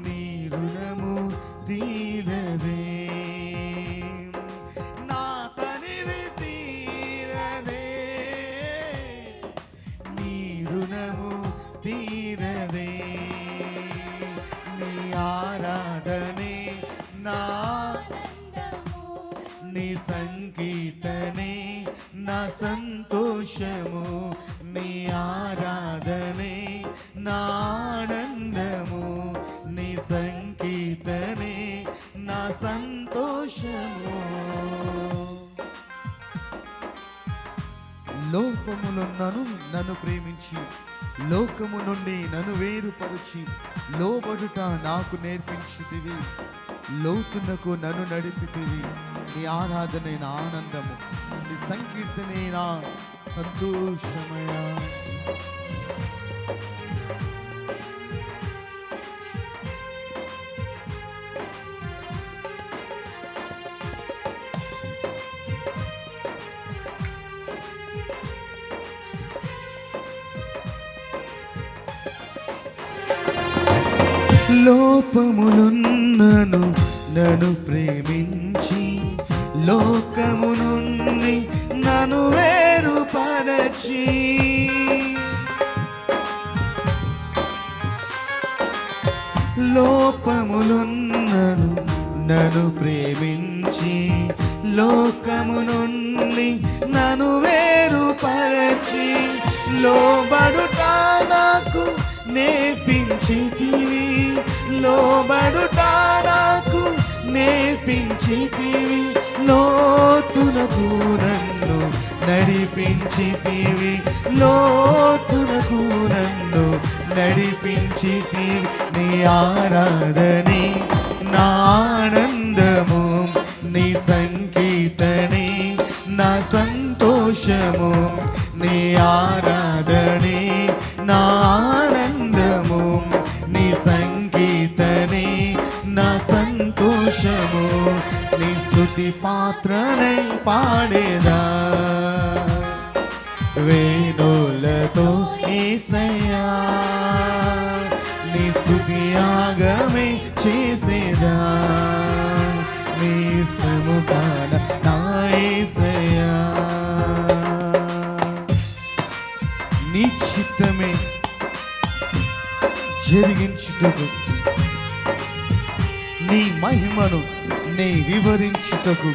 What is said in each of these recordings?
నీ రుణము తీరదే, నా తనివి తీరదే, నీ రుణము తీరదే, నీ ఆరాధనే నా నీ సంగీతనే నా సంతోషము, నీ ఆరాధనే నా ఆనందము, నీ సంగీతనే నా సంతోషము. లోకములో నన్ను ప్రేమించి లోకము నుండి నన్ను వేరుపరిచి లోబడుట నాకు నేర్పించితివి, లోతునకు నన్ను నడిపితివి. నీ ఆరాధనే నా ఆనందము, నీ సంకీర్తనే నా సంతోషమయా. లోపములున్నను నన్ను ప్రేమించి లోకము నుండి నన్ను వేరుపరచి, లోపములున్నను నన్ను ప్రేమించి లోకము నుండి నన్ను వేరుపరచి, లోబడుట నాకు నేర్పించితివి, లోబడుట నాకు నేర్పించితివి, లోతునకు నన్ను నడిపించితివి, లోతునకు నన్ను నడిపించితివి. నీ ఆరాధనే నా ఆనందము, నీ సంగీతనే నా సంతోషము, నీ ఆరాధనే నా ఆనందము, నీ సంగీతనే నా సంతోషము, నీ స్తుతి పాత్రనై పాడేదా వేణులతో యేసయ్యా, నీ స్తుతి యాగమే చేసేదా నీ సముఖాన నా యేసయ్యా. నీ చిత్తమే జరిగించుటకు, నీ మహిమను నీ వివరించుటకు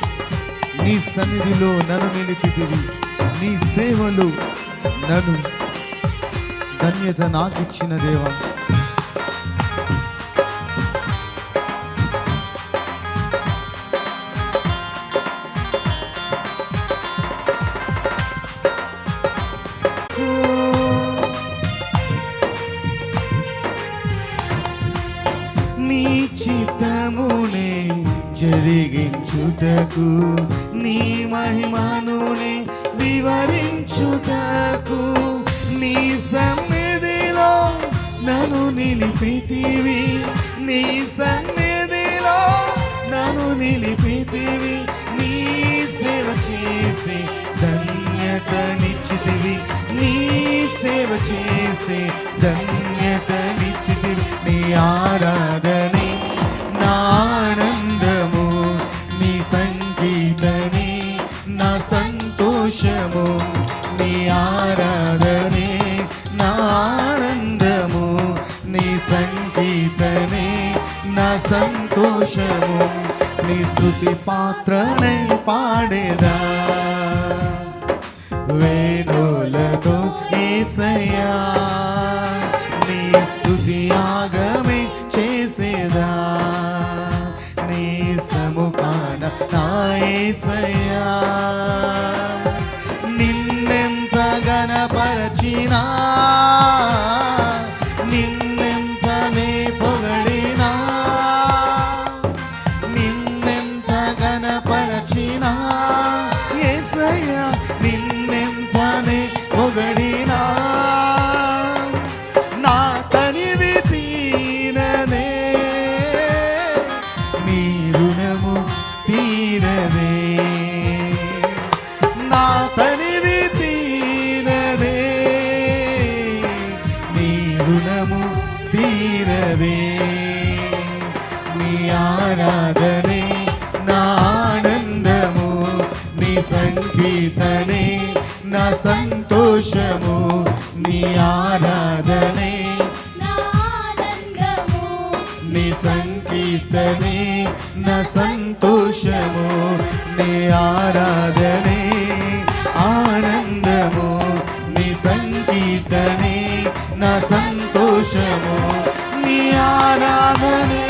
నీ సన్నిధిలో నన్ను నిలిపితివి, నీ సేవలు నన్ను ధన్యత నాకిచ్చిన దేవా. నీ చిత్తమునే జరిగించుటకు, నీ మహిమనునే వివరించుటకు, నీ సన్నిధిలో నన్ను నిలిపితివి, నీ సన్నిధిలో నన్ను నిలిపితివి, నీ సేవ చేసి ధన్యతనిచ్చితివి, నీ సేవ చేసి ధన్యతనిచ్చితివి. నీ ఆరాధనే నా ఆనందము, నీ సంగీతనే నా సంతోషము, నీ ఆరాధనే నా ఆనందము, నీ సంగీతనే నా సంతోషము, నీ స్తుతి పాత్రనై పాడేదా వేణులతో యేసయ్యా, నీ స్తుతి యాగమే చేసేదా నీ సముఖాన నా యేసయ్యా. నిన్నెంత ఘనపరచినా, నిన్నెంతనే పొగడినా, నిన్నెంత ఘనపరచినా యేసయ్యా, నిన్నెంతనే పొగడినా, నా తనివి తీరదే, నీ రుణము తీరదే, నా తనివి తీరదే, నీ సంతోషము, నీ ఆరాధనే నీ సంకీర్తనే నా సంతోషము, నీ ఆరాధనే ఆనందము, నీ సంకీర్తనే నా సంతోషము, నీ ఆరాధనే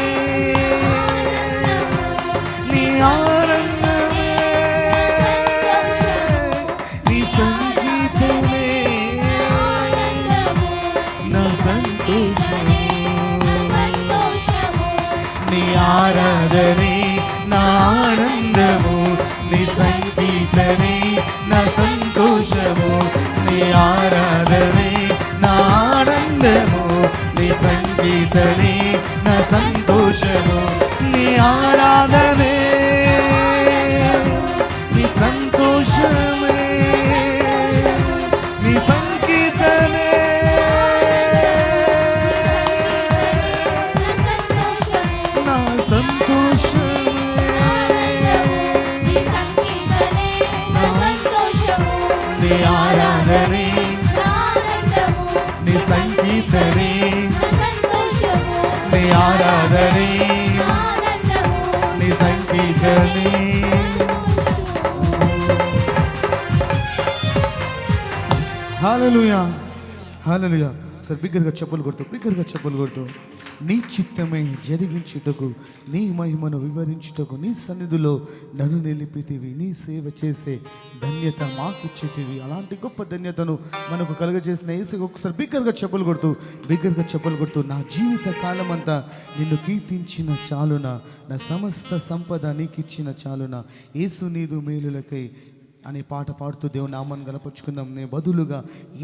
నీ ఆనందమే, నీ సంగీతమే నా సంతోషము, నీ ఆరాధనే నా ఆనందము, నీ సంగీతమే నా సంతోషము, నీ ఆరాధనే నా ఆనందము, నీ సంగీతమే నా సంతోషము, నీ ఆరాధనే నీ సంతోషమే, నీ సంగీతమే నా సంతోషమే, నీ ఆరాధనే నీ సంగీతమే, నీ ఆరాధనే నీ సంగీతమే. హల్లెలూయా హల్లెలూయా. సార్ బిగ్గరగా చెప్పులు కొడుతూ, బిగ్గరగా చెప్పులు కొడుతూ, నీ చిత్తమై జరిగించుటకు, నీ మహిమను వివరించుటకు నీ సన్నిధిలో నన్ను నిలిపితివి, నీ సేవ చేసే ధన్యత మాకిచ్చితివి. అలాంటి గొప్ప ధన్యతను మనకు కలుగజేసిన యేసుకు ఒకసారి బిగ్గరగా చెప్పులు కొడుతూ, బిగ్గరగా చెప్పులు కొడుతూ, నా జీవిత కాలం అంతా నిన్ను కీర్తించిన చాలున, నా సమస్త సంపద నీకు ఇచ్చిన చాలున, యేసు నీదు మేలులకై అనే పాట పాడుతూ దేవుని నామాన్ని గణపరుచుకుందాం. నే బదులుగా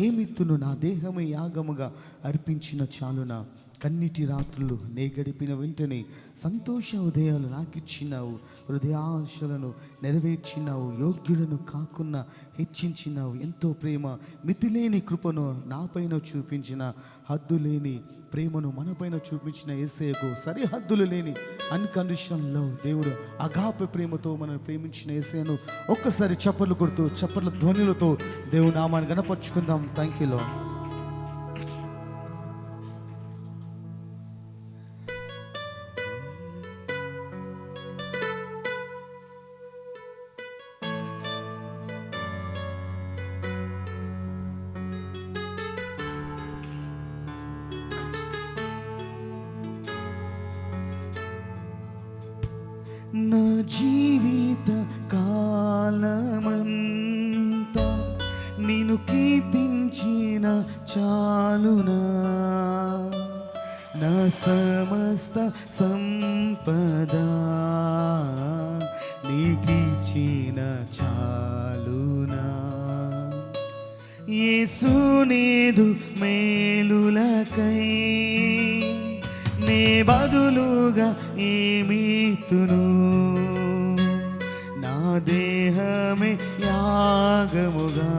ఏమిత్తును, నా దేహమే యాగముగా అర్పించిన చాలున, కన్నిటి రాత్రులు నే గడిపిన వెంటనే సంతోష ఉదయాలు నాకిచ్చినావు, హృదయాశలను నెరవేర్చినావు, యోగ్యులను కాకున్నా హెచ్చించినావు. ఎంతో ప్రేమ మితిలేని కృపను నాపైన చూపించిన, హద్దులేని ప్రేమను మనపైన చూపించిన యేసయ్యకు సరిహద్దులు లేని అన్కండిషనల్ లవ్, దేవుడు అగాప ప్రేమతో మనల్ని ప్రేమించిన యేసయ్యను ఒక్కసారి చప్పట్లు కొడుతూ, చప్పట్ల ధ్వనులతో దేవుని నామాన్ని గణపరుచుకుందాం. Thank you lord. నా జీవిత కాలమంతా నిన్ను కీర్తించిన చాలునా, నా సమస్త సంపద నీకిచ్చిన చాలునా, యేసు నీదు మేలులకై నే బదులుగా ఏమిత్తును, నా దేహమే యాగముగా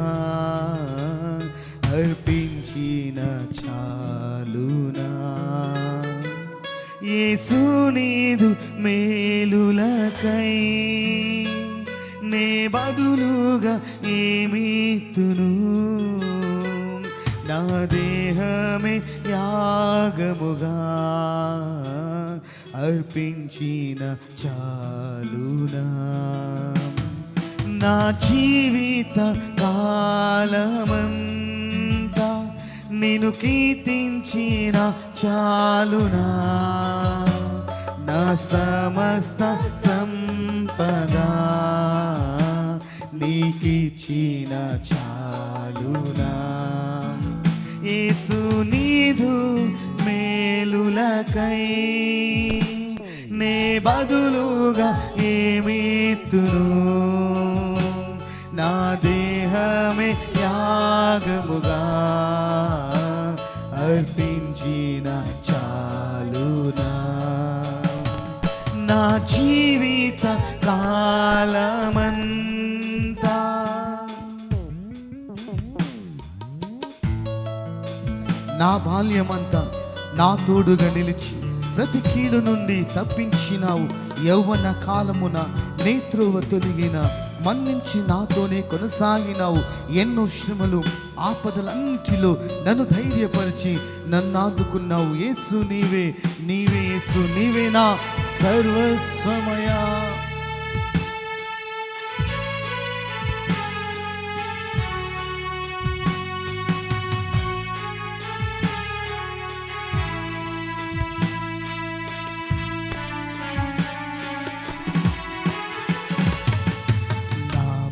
అర్పించిన చాలునా, యేసు నీదు మేలులకై నే బదులుగా ఏమిత్తును, నా దేహమే యాగముగా అర్పించిన చాలునా, నా జీవిత కాలమంతా నిన్ను కీర్తించిన చాలునా, నా సమస్త సంపద నీకిచ్చిన చాలునా, యేసు నీదు మేలులకై నే బదులుగా ఏమిత్తును, నా దేహమే యాగముగా అర్పించిన చాలునా, నా జీవిత కాలమంతా నా బాల్యమంతా నా తోడుగా నిలిచి ప్రతి కీడు నుండి తప్పించినావు. యౌవన కాలమున నేత్రువ తొలగిన మన్నించి నాతోనే కొనసాగినావు. ఎన్నో శ్రమలు ఆపదలన్నిటిలో నన్ను ధైర్యపరిచి నన్ను ఆదుకున్నావు. యేసు నీవే, నీవే యేసు, నీవే నా సర్వస్వమయా.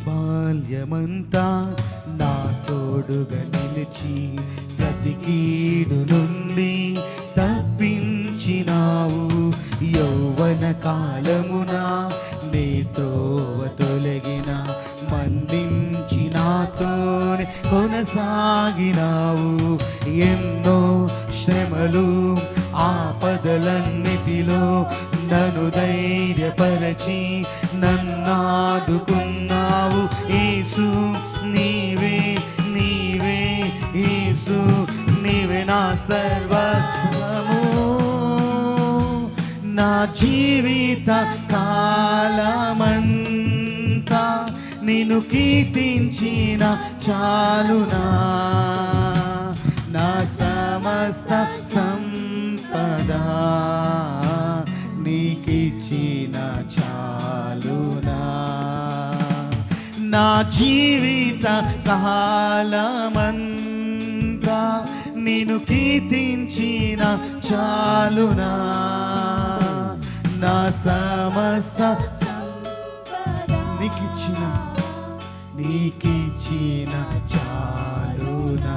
బాల్యమంతా నా తోడుగా నిలిచి ప్రతి కీడు నుండి తప్పించినావు. యౌవన కాలమున నీ త్రోవ తొలగిన మన్నించి నాతోనే కొనసాగినావు. ఎన్నో శ్రమలు ఆపదలన్నిటిలో నన్ను ధైర్యపరచి నన్నాదుకున్నావు. యేసు నీవే, నీవే యేసు, నీవే నా సర్వస్వము. నా జీవిత కాలమంతా నిన్ను కీర్తించిన చాలునా. నా సమస్త సంపద నీకిచ్చిన చాలునా. నా జీవిత కాలమంతా నిన్ను కీర్తించిన చాలునా. నా సమస్త నీకిచ్చిన చాలునా.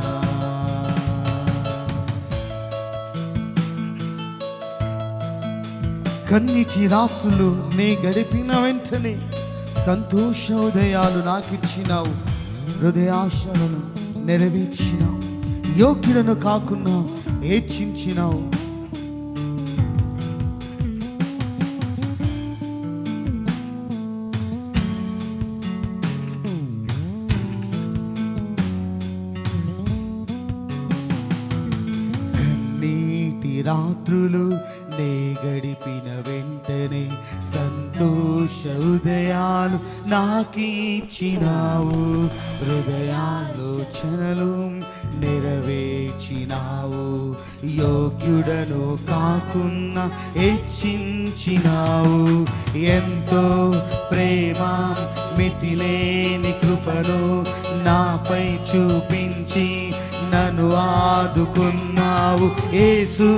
కన్నీటి రాత్రులు నీ గడిపిన వెంటనే సంతోష ఉదయాలు నాకిచ్చినావు. హృదయాశలను నెరవేర్చినావు. యోగ్యులను కాకున్నా హెచ్చించినావు. కన్నీటి రాత్రులు నే గడిపిన వెంటనే సంతోష ఉదయాలు నాకిచ్చినావు. హృదయాలోచనలు నెరవేర్చినావు. యోగ్యుడను కాకున్నా హెచ్చించినావు. ఎంతో ప్రేమ మితిలేని కృపను నాపై చూపించి నన్ను ఆదుకున్నావు. యేసు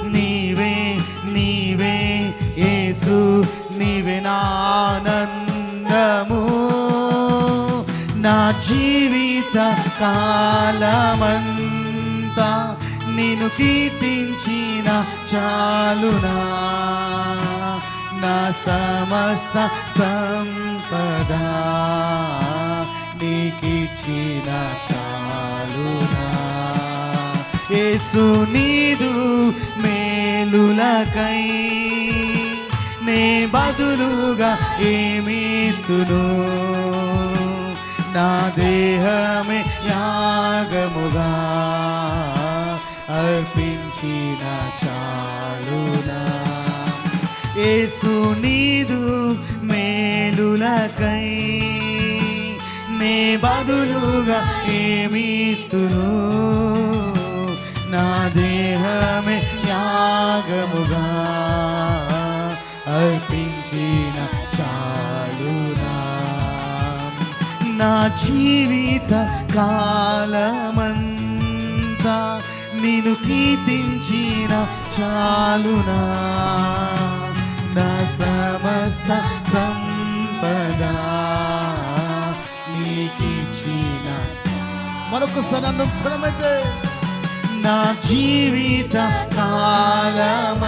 నీవే, నీవే యేసు, నీవే నా ఆనందము. నా జీవిత కాలమంతా నిన్ను కీర్తించిన చాలునా. నా సమస్త సంపద నీకిచ్చిన చాలునా. యేసు నీదు మేలులకై నే బదులుగా ఏమిత్తును. నా దేహమే యాగముగా అర్పించిన చాలునా. యేసు నీదు మేలులకై నే బదులుగా ఏమిత్తును. నా దేహమే యాగముగా అర్పించిన చాలునా. నా జీవిత కాలమంతా నిన్ను కీర్తించిన చాలునా. నా సమస్త సంపద నీకిచ్చిన. మరొకసారి అందరం స్వరమైతే. నా జీవిత కాలమంతా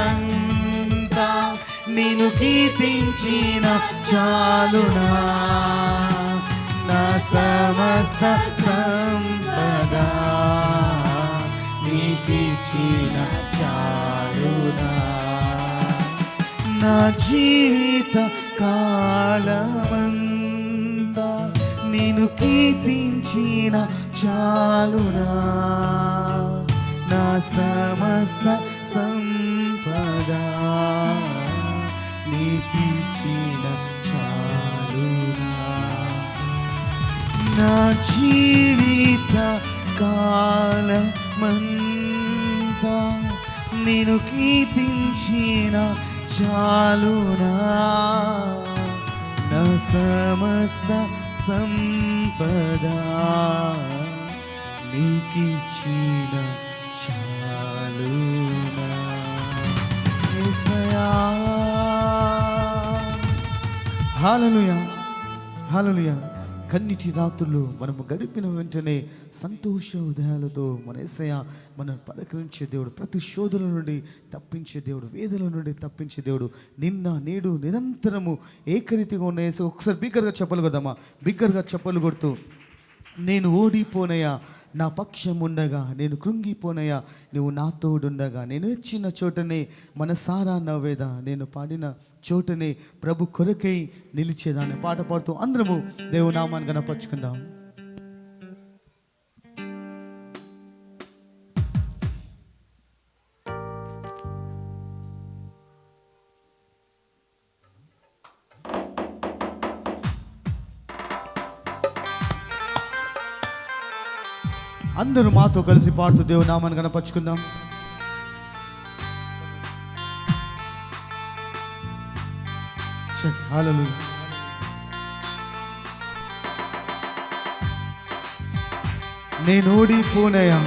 నిన్ను కీర్తించిన చాలునా. నా సమస్త సంపద నీకిచ్చిన చాలునా. నా జీవిత కాలమంతా నిన్ను కీర్తించిన చాలునా. నా సమస్త సంపద నీకిచ్చిన చాలునా. నా జీవిత కాలమంతా నేను కీర్తించిన చాలునా, నా సమస్త సంపద నీకిచ్చిన చాలునా. యేసయ్యా హల్లెలూయా హల్లెలూయా. కన్నిటి రాత్రులు మనము గడిపిన వెంటనే సంతోష ఉదయాలతో మన యేసయ్య మనం పలకరించే దేవుడు, ప్రతి శోధన నుండి తప్పించే దేవుడు, వేదన నుండి తప్పించే దేవుడు, నిన్న నేడు నిరంతరము ఏకరీతిగా ఉన్న యేసు. ఒకసారి బిగ్గరగా చెప్పలు కొడదామా? బిగ్గరగా చెప్పలు కొడుతూ, నేను ఓడిపోనయా నా పక్షం ఉండగా, నేను కృంగిపోనయా నువ్వు నా తోడుండగా, నేను ఇచ్చిన చోటనే మనసారా నవ్వేదా, నేను పాడిన చోటనే ప్రభు కొరకై నిలిచేదా అనే పాట పాడుతూ అందరము దేవుని నామాన్ని గణపరుచుకుందాం. అందరూ మాతో కలిసి పాడుతూ దేవుని నామాన్ని గణపరుచుకుందాం. హల్లెలూయా. నేను ఓడిపోనయా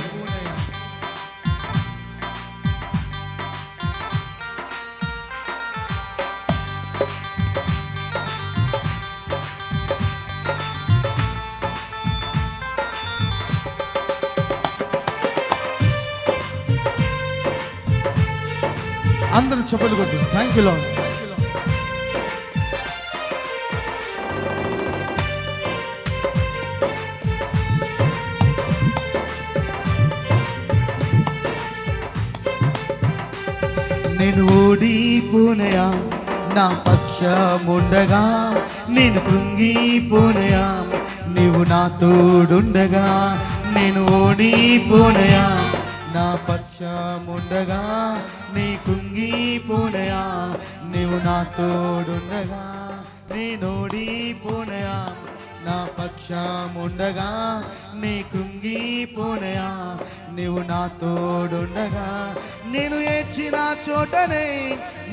అందరూ చెప్పలు కొద్దు. Thank you lord. నేను ఓడిపోనయా నా పక్షముండగా, నేను కృంగిపోనయా నీవు నా తోడుండగా, నేను ఓడిపోనయా నా పక్షముండగా, నీ కృంగిపోనయా నీవు నా తోడుండగా, నేను ఓడిపోనయా నా పక్షముండగా, నీ కృంగిపోనయా నీవు నా తోడుండగా, నేను ఏడ్చిన చోటనే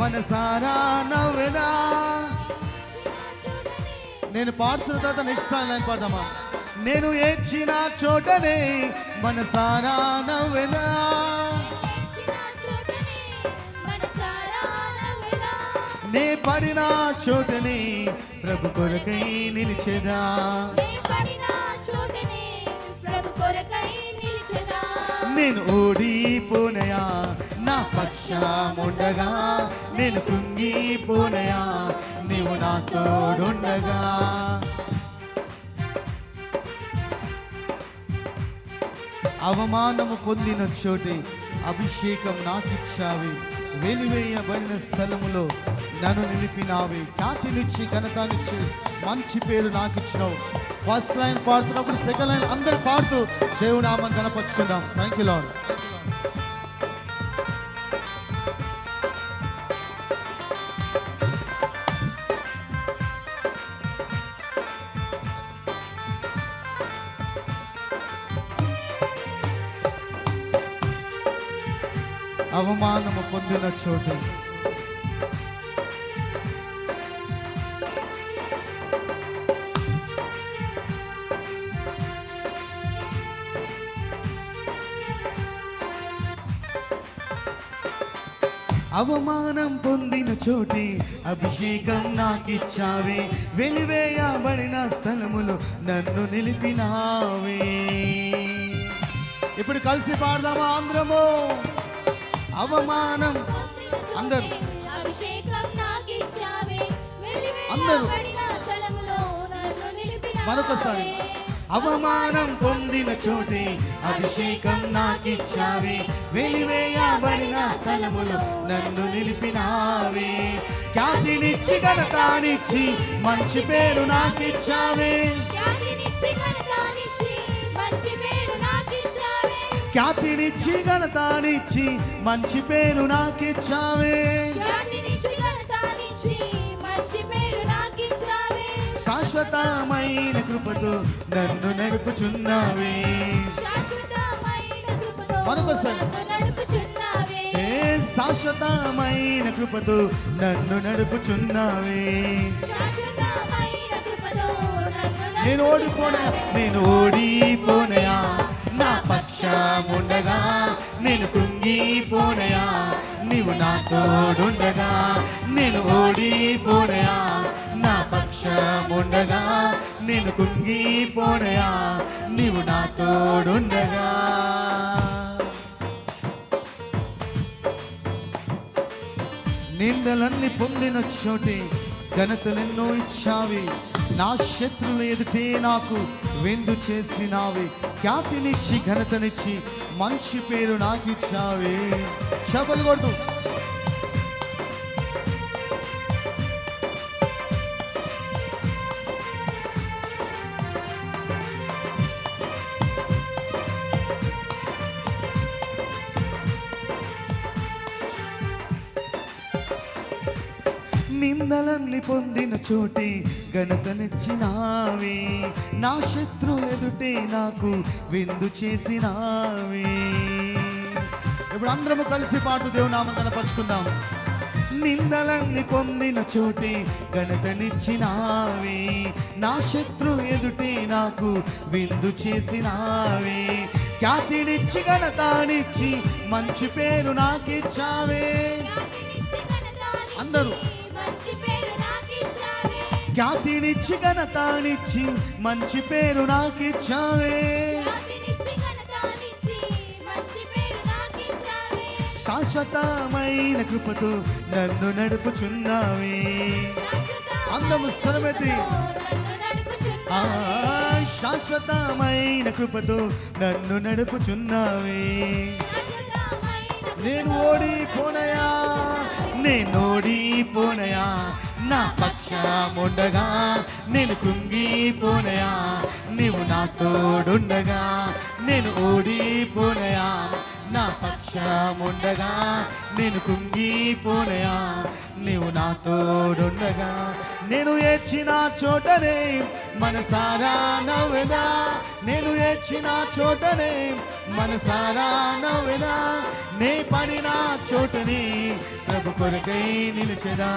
మనసారా నవ్వెదా. నేను పాడుతున్న తర్వాత నెక్స్ట్ లైన్ పాడదామా? నేను ఏడ్చిన చోటనే మనసారా నవ్వెదా, నే పడిన చోటనే ప్రభు కొరకై నిలిచెదా, నేను ఓడిపోనయా నా పక్షముండగా, నేను కృంగిపోనయా నీవు నా తోడుండగా. అవమానము పొందిన చోటే అభిషేకం నాకిచ్చావి, వెలివేయబడిన స్థలములో నన్ను నిలిపినావి, ఖ్యాతినిచ్చి ఘనతనిచ్చి మంచి పేరు నాకిచ్చినావు. ఫస్ట్ లైన్ పాడుతున్నప్పుడు సెకండ్ లైన్ అందరూ పాడుతూ దేవుని నామాన్ని గణపరుచుకుందాం. Thank you lord. అవమానము పొందిన చోటు అవమానం పొందిన చోటి అభిషేకం నాకిచ్చావే, వెలివేయబడిన స్థలములో నన్ను నిలిపినావే. ఇప్పుడు కలిసి పాడదామా అందరము? అవమానం అందరూ అందరూ మరొకసారి. అవమానం పొందిన చోటే అభిషేకం నాకిచ్చావే, వెలివేయబడిన స్థలములో నన్ను నిలిపినావే, ఖ్యాతినిచ్చి ఘనతనిచ్చి మంచి పేరు నాకిచ్చావే, ఖ్యాతినిచ్చి ఘనతనిచ్చి మంచి పేరు నాకిచ్చావే, శాశ్వత శాశ్వతమైన కృపతో నన్ను నడుపుచున్నావే. మరొకసారి శాశ్వతమైన కృపతో నన్ను నడుపుచున్నావే. నేను ఓడిపోనయా నా పక్షముండగా, నేను కృంగిపోనయా నీవు నా తోడుండగా. నేను ఓడిపోనయా నా పక్షముండగా, నేను కృంగిపోనయా నీవు నా తోడుండగా. నిందలన్నీ పొందిన చోటే ఘనతలెన్నో ఇచ్చావి. నా శత్రువుల ఎదుటే నాకు విందు చేసినావి. ఖ్యాతినిచ్చి ఘనతనిచ్చి మంచి పేరు నాకు ఇచ్చావి. చపలు కొడుతూ నిందలన్నీ పొందిన చోటే ఘనతనిచ్చినావి. నా శత్రువులెదుటే నాకు విందు చేసినావి. ఇప్పుడు అందరము కలిసి పాటు దేవుని నామం కనపరుచుకుందాం. నిందలన్నీ పొందిన చోటే ఘనతనిచ్చినావి. నా శత్రువు ఎదుటే నాకు విందు చేసినావి. ఖ్యాతినిచ్చి ఘనతనిచ్చి మంచి పేరు నాకిచ్చావే. అందరూ ఖ్యాతినిచ్చి ఘనతనిచ్చి మంచి పేరు నాకిచ్చావే. శాశ్వతమైన కృపతో నన్ను నడుపుచున్నావే. అందము స్వరమెత్తి శాశ్వతమైన కృపతో నన్ను నడుపుచున్నావే. నేను ఓడిపోనయా నా పక్షముండగా, నేను కృంగిపోనయా నీవు నా తోడుండగా. నేను ఓడిపోనయా నా పక్షముండగా, నేను కృంగిపోనయా నీవు నా తోడుండగా. నేను ఏడ్చిన చోటనే మనసారా నవ్వెదా. నేను ఏడ్చిన చోటనే మనసారా నవ్వెదా. నే పడిన చోటని ప్రభు కొరకై నిలిచెదా.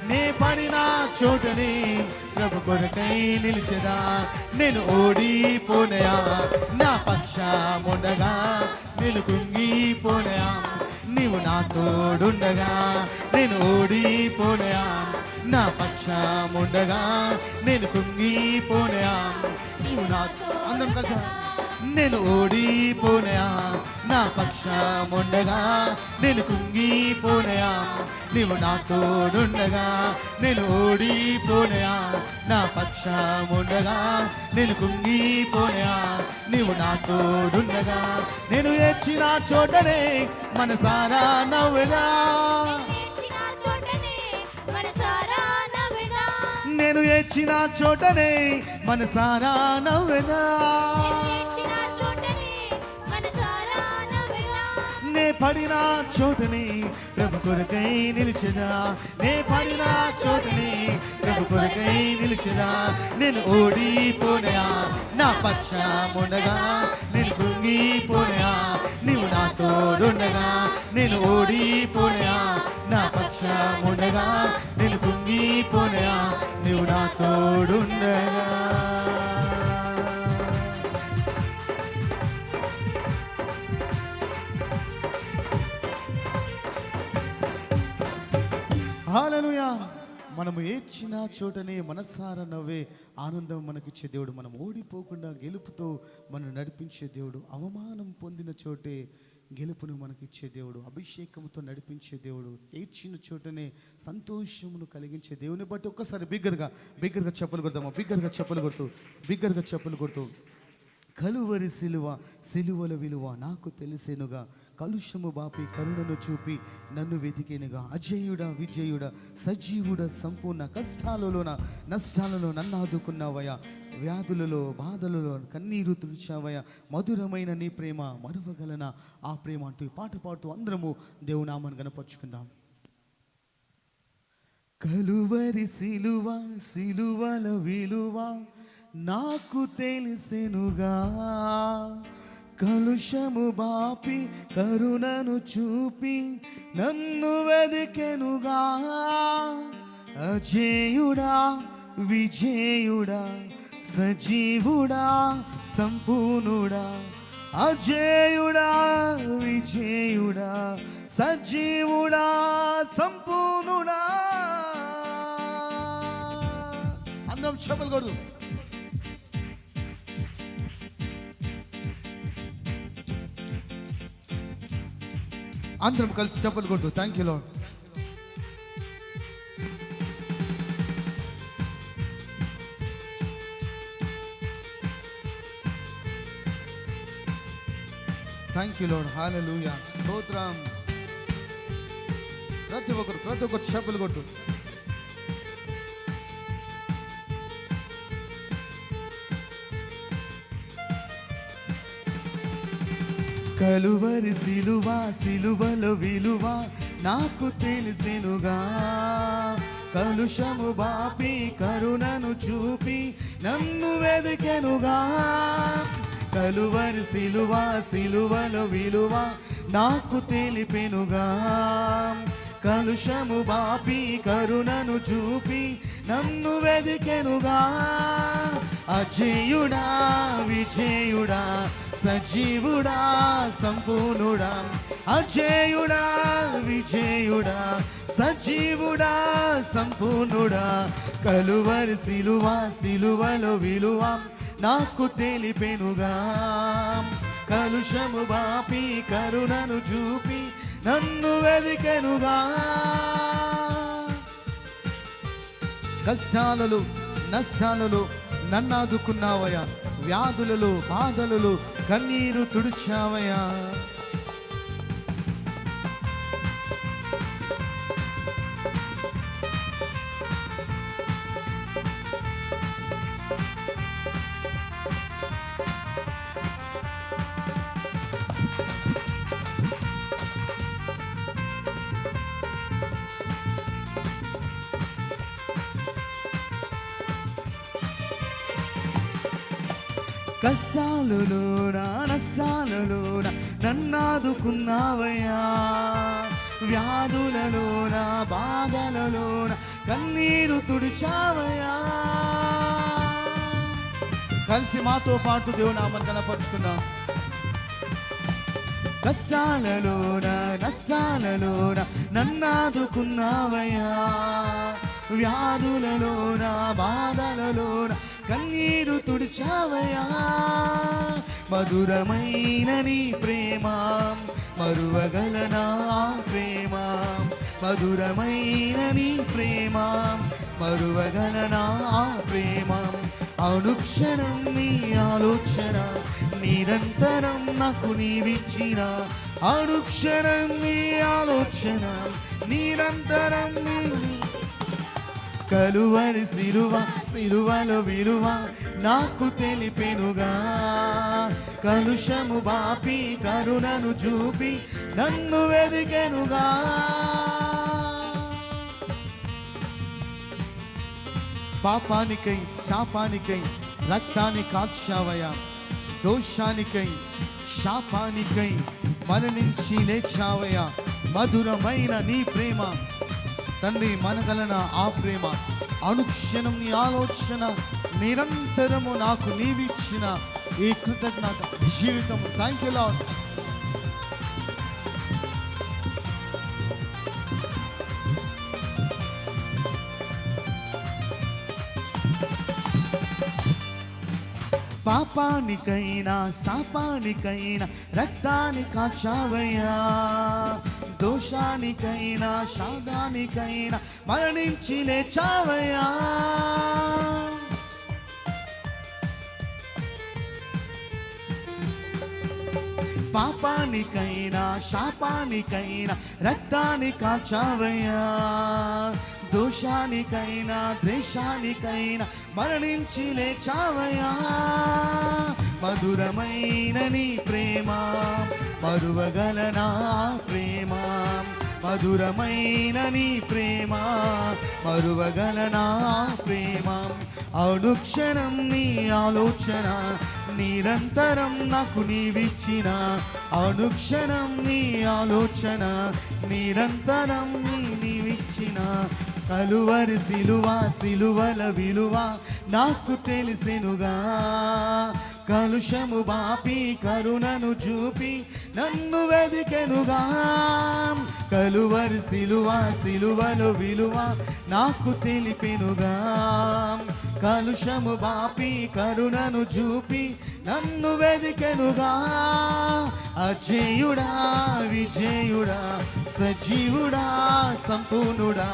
నే పడిన చోటని ప్రభు కొరకై నిలిచెదా. నేను ఓడిపోనయా నా పక్షముండగా, నేను కృంగిపోనయా నీవు నా తోడుండగా. నేను ఓడిపోనయా నా పక్షముండగా, నేను కృంగిపోనయా నీవు నా. అందరం కలిసి నేను ఓడిపోనయా నా పక్షముండగా, నేను కృంగిపోనయా నీవు నా తోడుండగా. నేను ఓడిపోనయా నా పక్షముండగా, నేను కృంగిపోనయా నీవు నా తోడుండగా. నేను ఏడ్చిన చోటనే మనసారా నవ్వెదా. నేను ఏడ్చిన చోటనే మనసారా నవ్వెదా. నే పడిన చోటని ప్రభు కొరకై నిలిచెదా. నే పడిన చోటని ప్రభు కొరకై నిలిచెదా. నేను ఓడిపోనయా నా పక్షముండగా, నేను కృంగిపోనయా నీవు నా తోడుండగా. నేను ఓడిపోనయా నా పక్షముండగా, నేను కృంగిపోనయా నీవు నా తోడుండగా. హల్లెలూయా. మనము ఏడ్చిన చోటనే మనసారా నవ్వే ఆనందం మనకిచ్చే దేవుడు. మనం ఓడిపోకుండా గెలుపుతో మనం నడిపించే దేవుడు. అవమానం పొందిన చోటే గెలుపును మనకిచ్చే దేవుడు. అభిషేకంతో నడిపించే దేవుడు. ఏడ్చిన చోటనే సంతోషమును కలిగించే దేవుని బట్టి ఒక్కసారి బిగ్గరగా చెప్పులు కొడతాము. బిగ్గరగా చెప్పులు కొడుతూ కలువరి సిలువల విలువ నాకు తెలిసేనుగా. కలుషము బాపి కరుణను చూపి నన్ను వెతికేనుగా. అజయుడా విజయుడా సజీవుడ సంపూర్ణ నష్టాలలో నన్ను ఆదుకున్నావయ్యా. వ్యాధులలో బాధలలో కన్నీరు తుడిచావయ్యా. మధురమైన నీ ప్రేమ మరువగలన ఆ ప్రేమ అంటూ పాట పాడుతూ అందరము దేవునామాన్ని గణపరుచుకుందాం. కలువరి సిలువ సిలువల విలువ నాకు తెలిసెనుగా, కలుషము బాపి కరుణను చూపి నన్ను వెదికెనుగా. అజేయుడా విజేయుడా సజీవుడా సంపూర్ణుడా, అజేయుడా విజేయుడా సజీవుడా సంపూర్ణుడా. అందరం చప్పట్లు కొడదు. అందరం కలిసి చప్పట్లు కొడుతూ thank you lord. Thank you lord. Hallelujah, స్తోత్రం. ప్రతి ఒక్కరు చప్పట్లు కొట్టు. కలువరి సిలువ సిలువలో విలువ నాకు తెలిసెనుగా, కలుషము బాపి కరుణను చూపి నన్ను వెదికెనుగా. కలువరి సిలువ సిలువలో విలువ నాకు తెలిపెనుగా, కలుషము బాపి కరుణను చూపి నన్ను వెదికెనుగా. అజేయుడా విజేయుడా సజీవుడా సంపూర్ణుడా, అజేయుడా విజేయుడా సజీవుడా సంపూర్ణుడా. కలువరి సిలువ సిలువలో విలువ నాకు తెలిపెనుగా, కలుషము బాపి కరుణను చూపి నన్ను వెదికెనుగా. కష్టాలలో నష్టాలలో నన్నాదుకున్నావయ్యా, వ్యాధులలో బాధలలో కన్నీరు తుడిచావయ్యా. కష్టాలలోన నష్టాలలోన నన్నాదుకున్నావయ్యా, వ్యాధులలోన బాధలలోన కన్నీరు తుడిచావయ్యా. కలిసి మాతో పాటు దేవుని నామమున కనపరుచుకుందాం. కష్టాలలోన నష్టాలలోన నన్నాదుకున్నావయ్యా, వ్యాధులలోన బాధలలోన కన్నీరు తుడిచావయ్యా. మధురమైన నీ ప్రేమ మరువగలనా ప్రేమ, మధురమైన నీ ప్రేమ మరువగలనా ప్రేమ. అనుక్షణం నీ ఆలోచన నిరంతరం నాకు నీవిచ్చిన, అనుక్షణం నీ ఆలోచన నిరంతరం నీ. కలువరి సిలువ సిలువలో విలువ నాకు తెలిపెనుగా, కలుషము బాపి కరుణను చూపి నన్ను వెదికెనుగా. పాపానికై శాపానికై రక్తాన్ని కాచావయ్యా, దోషానికై శాపానికై మరణించి లేచావయ్యా. మధురమైన నీ ప్రేమ తండ్రి, మనగలన ఆ ప్రేమ, అనుక్షణం నీ ఆలోచన నిరంతరము నాకు నీవిచ్చిన ఈ కృతజ్ఞత జీవితం. Thank you lord. పాపానికైనా శాపానికైనా రక్తాన్ని కాచావయ్యా, దోషానికైనా శాపానికైనా మరణించి లేచావయ్యా. పాపానికైనా శాపానికైనా రక్తాన్ని కాచావయ్యా, దోషానికైనా ద్వేషానికైనా మరణించి లేచావయ్యా. మధురమైన నీ ప్రేమ మరువగలనా ప్రేమ, మధురమైన నీ ప్రేమ మరువగలనా ప్రేమ అనుక్షణం నీ ఆలోచన నిరంతరం నాకు నీవిచ్చిన అనుక్షణం నీ ఆలోచన నిరంతరం నీవిచ్చిన కలువరి సిలువ సిలువల విలువ నాకు తెలిసెనుగా కలుషము బాపి కరుణను చూపి నన్ను వెదికెనుగా కలువరి సిలువ సిలువలో విలువ నాకు తెలిపెనుగా కలుషము బాపి కరుణను చూపి నన్ను వెదికెనుగా అజేయుడా విజయుడా సజీవుడా సంపూర్ణుడా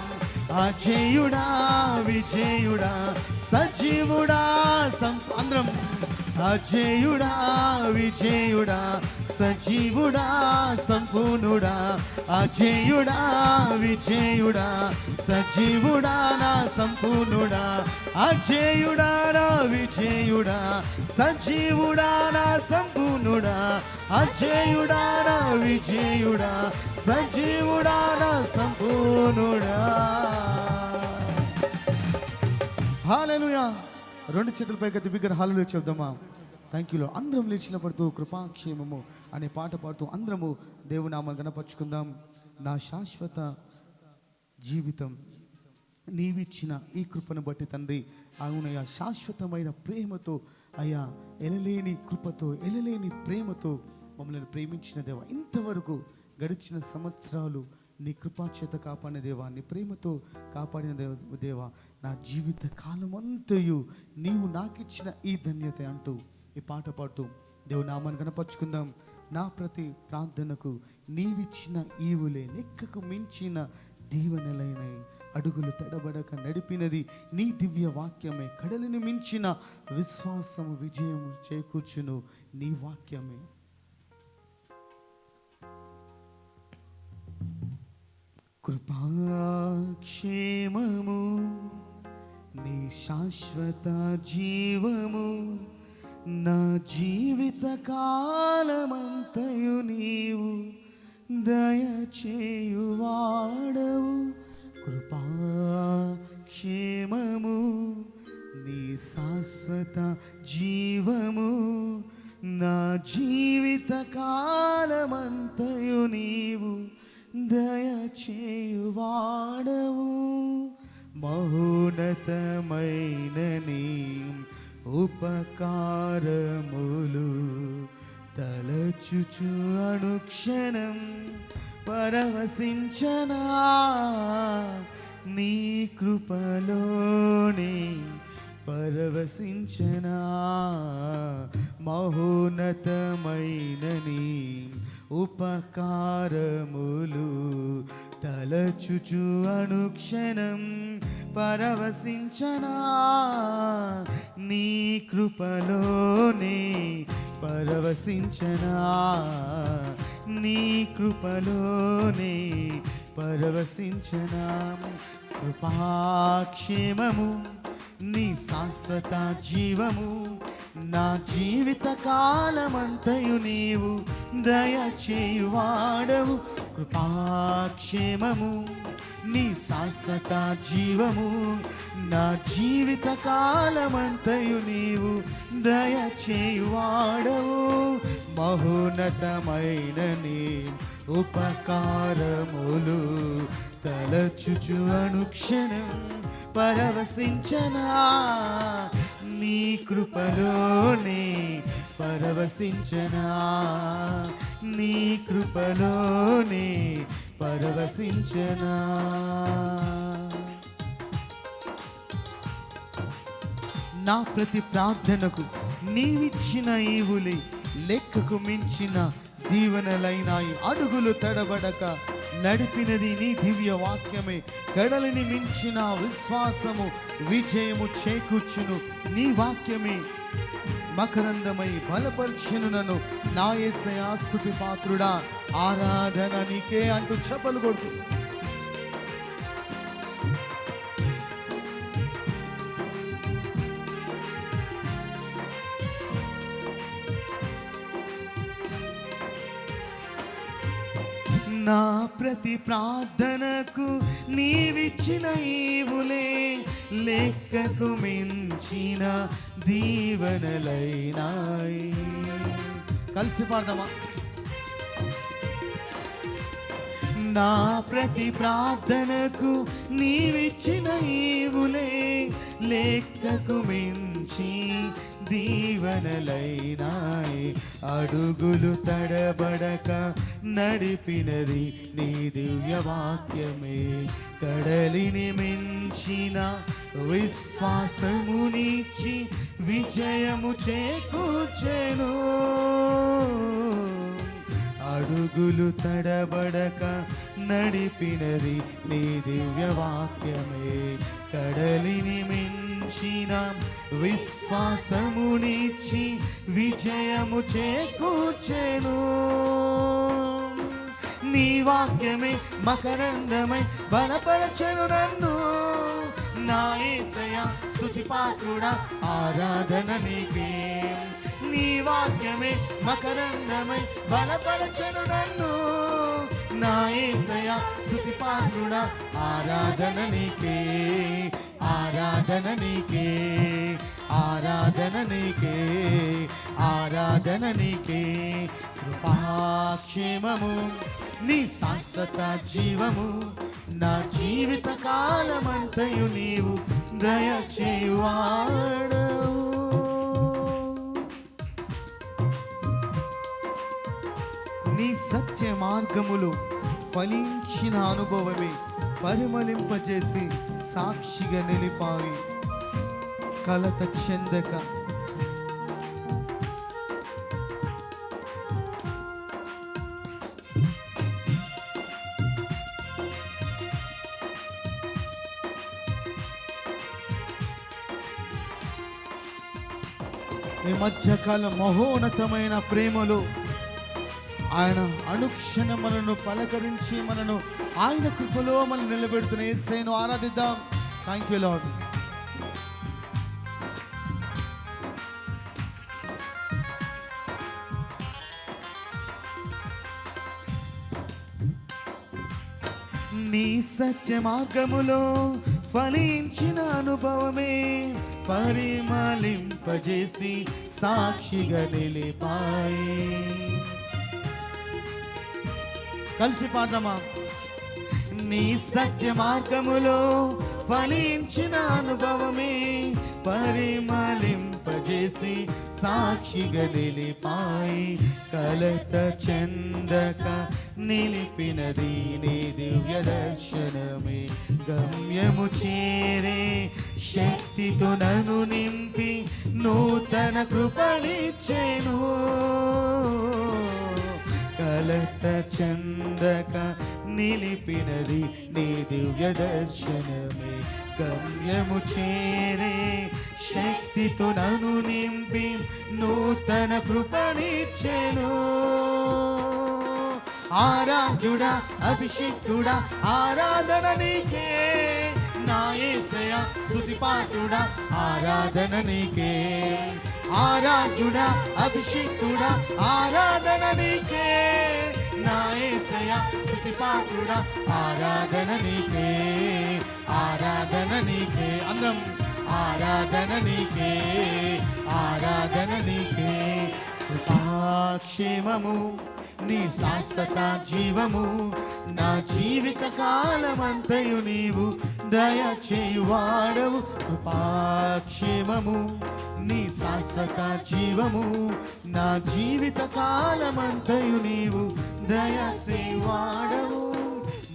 అజేయుడా విజయుడా సజీవుడా అందరం అజేయుడా విజయుడా సజీవుడా సంపూర్ణుడా అజేయుడా విజయుడా సజీవుడా నా సంపూర్ణుడా అజేయుడా నా విజయుడా సజీవుడా నా సంపూర్ణుడా అజేయుడా నా విజయుడా సజీవుడా నా సంపూర్ణుడా. హల్లెలూయా. రెండు చేతుల పైకి బిగ్గర హల్లెలూయా చెప్దామా. Thank you. అందరం లేచిన పడుతూ కృపాక్షేమము అనే పాట పాడుతూ అందరము దేవునామాన్ని గణపరుచుకుందాం. నా శాశ్వత జీవితం నీవిచ్చిన ఈ కృపను బట్టి తండ్రి అవునయ్యా శాశ్వతమైన ప్రేమతో అయ్యా ఎలలేని కృపతో ఎలలేని ప్రేమతో మమ్మల్ని ప్రేమించిన దేవ ఇంతవరకు గడిచిన సంవత్సరాలు నీ కృపా చేత కాపాడిన దేవా నీ ప్రేమతో కాపాడిన దేవా నా జీవిత కాలమంతయు నీవు నాకిచ్చిన ఈ ధన్యత అంటూ ఈ పాట పాడుతూ దేవుని నామాన్ని కనపరుచుకుందాం. నా ప్రతి ప్రార్థనకు నీవిచ్చిన ఈవులే లెక్కకు మించిన దీవెనలైన అడుగులు తడబడక నడిపినది నీ దివ్య వాక్యమే కడలిని మించిన విశ్వాసము విజయము చేకూర్చును నీ వాక్యమే. కృపాక్షేమము నీ శాశ్వత జీవము నా జీవిత కాలమంతయు నీవు దయచేయువాడవు. కృపాక్షేమము నీ శాశ్వత జీవము నా జీవిత కాలమంతయు నీవు దయచేయువాడవు. మహోన్నతమైన నీ ఉపకారములు తలచుచు అనుక్షణం పరవశించనా నీ కృపలోనే పరవశించనా. మహోన్నతమైన నీ ఉపకారములు తలచుచు అనుక్షణం పరవశించనా నీ కృపలోనే పరవశించనా నీ కృపలోనే పరవశించనా. కృపాక్షేమము నీ శాశ్వత జీవము నా జీవిత కాలమంతయు నీవు దయచేయువాడవు. కృపాక్షేమము నీ శాశ్వత జీవము నా జీవిత కాలమంతయు నీవు దయచేయువాడవు. మహోన్నతమైన నీ ఉపకారములు తలచుచు అనుక్షణం పరవశించనా నీ కృపలోనే పరవశించనా నీ కృపలోనే పరవశించనా. నా ప్రతి ప్రార్థనకు నీవిచ్చిన ఈవులే లెక్కకు మించిన దీవెనలైనాయి. అడుగులు తడబడక నడిపినది నీ దివ్య వాక్యమే కడలిని మించిన విశ్వాసము విజయము చేకూర్చును నీ వాక్యమే. మకరందమై బలపరిచెను నన్ను నా యేసయ్యా స్తుతి పాత్రుడా ఆరాధన నీకే అంటూ చప్పలు కొడుతూ నా ప్రతి ప్రార్థనకు నీవిచ్చిన ఈవులే లెక్కకు మించిన దీవెనలైనాయి. కలిసి పాడదామా? నా ప్రతి ప్రార్థనకు నీవిచ్చిన ఈవులే లెక్కకు మించి దీవెనలైనాయి. అడుగులు తడబడక నడిపినది నీ దివ్య వాక్యమే. కడలిని మించిన విశ్వాసమునిచ్చి విజయము చేకూర్చెను. అడుగులు తడబడక నడిపినది నీ దివ్య వాక్యమే. కడలిని మించిన విశ్వాసమునిచ్చి విజయము చేకూర్చెను. నీ వాక్యమే మకరందమై బలపరచెను నన్ను. నా యేసయ్యా స్తుతి పాత్రుడా ఆరాధన నీకే. నీ వాక్యమే మకరందమై బలపరచెను నన్ను. నా యేసయ్యా స్తుతి పాత్రుడా ఆరాధన నీకే. ఆరాధన నీకే, ఆరాధన నీకే, ఆరాధన నీకే. కృపాక్షేమము నీ శాశ్వత జీవము. నా జీవిత కాలమంతయు నీవు దయచేయువాడవు. నీ సత్య మార్గములు ఫలించిన అనుభవమే పరిమళింపజేసి సాక్షిగా నిలిపాయి. కలత చెందక ఈ మధ్యకాల మహోన్నతమైన ప్రేమలో ఆయన అనుక్షణం మనను పలకరించి మనను ఆయన కృపలో మనం నిలబెడుతున్న యేసయ్యను ఆరాధిద్దాం. Thank you lord. నీ సత్య మార్గములో ఫలించిన అనుభవమే పరిమళింపజేసి సాక్షిగా నిలిపాయి. కలిసి పాడదామా? నీ సత్య మార్గములో ఫలించిన అనుభవమే పరిమళింపజేసి సాక్షిగా నిలిపాయి. కలత చెందక నిలిపినది నీ దివ్య దర్శనమే. గమ్యము చేరే శక్తితో నన్ను నింపి నూతన కృపనిచ్చెను. కలత చెందక నిలిపినది నీ దివ్య దర్శనమే. గమ్యము చేరే శక్తితో నన్ను నింపి నూతన కృపనిచ్చెను. ఆరాధ్యుడా అభిషిక్తుడా ఆరాధన నీకే. నా యేసయ్యా స్తుతి పాత్రుడా ఆరాధన నీకే. ఆరాధ్యుడా అభిషిక్తుడా ఆరాధన నీకే. నా యేసయ్యా స్తుతి పాత్రుడా ఆరాధన నీకే. ఆరాధన నీకే. అందరం ఆరాధన నీకే, ఆరాధన నీకే. కృపాక్షేమము నీ శాశ్వత జీవము. నా జీవిత కాలమంతయు నీవు దయచేయువాడవు. కృపాక్షేమము నీ శాశ్వత జీవము. నా జీవిత కాలమంతయు నీవు దయచేయువాడవు.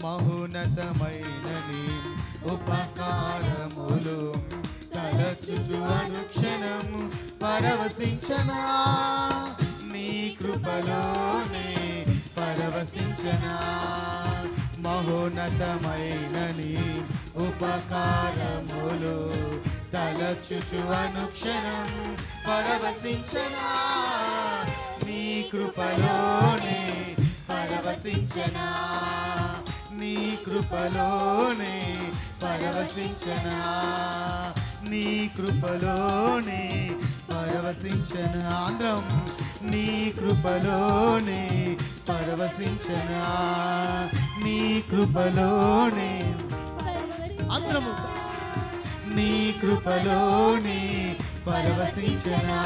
మహోన్నతమైన నీ ఉపకారములు తలచుచు అనుక్షణము పరవశించనా. నీ కృపలోనే పరవశించనా. మహోన్నతమైన నీ ఉపకారములు తలచుచు అనుక్షణం పరవశించనా. నీ కృపలోనే పరవశించనా. నీ కృపలోనే పరవశించనా. నీ కృపలోనే పరవశించను. ఆంధ్రం నీ కృపలోనే పరవశించనా, నీ కృపలోనే. ఆంధ్రము నీ కృపలోనే పరవశించనా,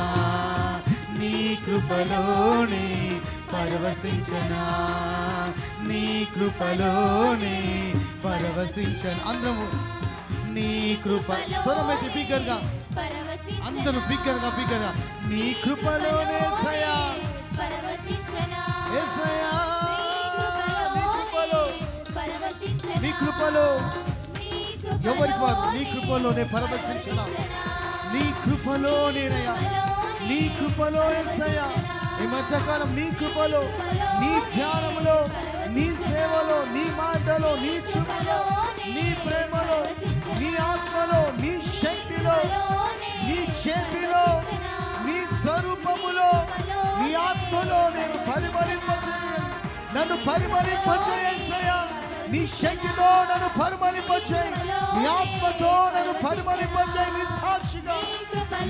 నీ కృపలోనే పరవశించనా, నీ కృపలోనే పరవశించను. అందరము నీ కృప స్వరమైతే బిగ్గరగా, అందరూ బిగ్గరగా బిగ్గరగా నీ కృపలోనే యేసయ్యా, యేసయ్యా నీ కృపలో ఎవరికి వారు నీ కృపలోనే పరవశించనా, నీ కృపలోనేనయ్యా, నీ కృపలో యేసయ్యా. ఈ మధ్యకాలం నీ కృపలో, నీ ధ్యానములో, నీ సేవలో, నీ మాటలో, నీ చూపులో, నీ ప్రేమలో, నీ ఆత్మలో, నీ శక్తిలో, నీ చేతిలో, నీ స్వరూపములో, నీ ఆత్మలో నేను పరిమళింపజేయాలి. నన్ను పరిమళింపజేయయ్యా, నీ శక్తితో నన్ను పరిమళింపజేయి, నీ ఆత్మతో నన్ను పరిమళింపజేయి. నీ సాక్షిగా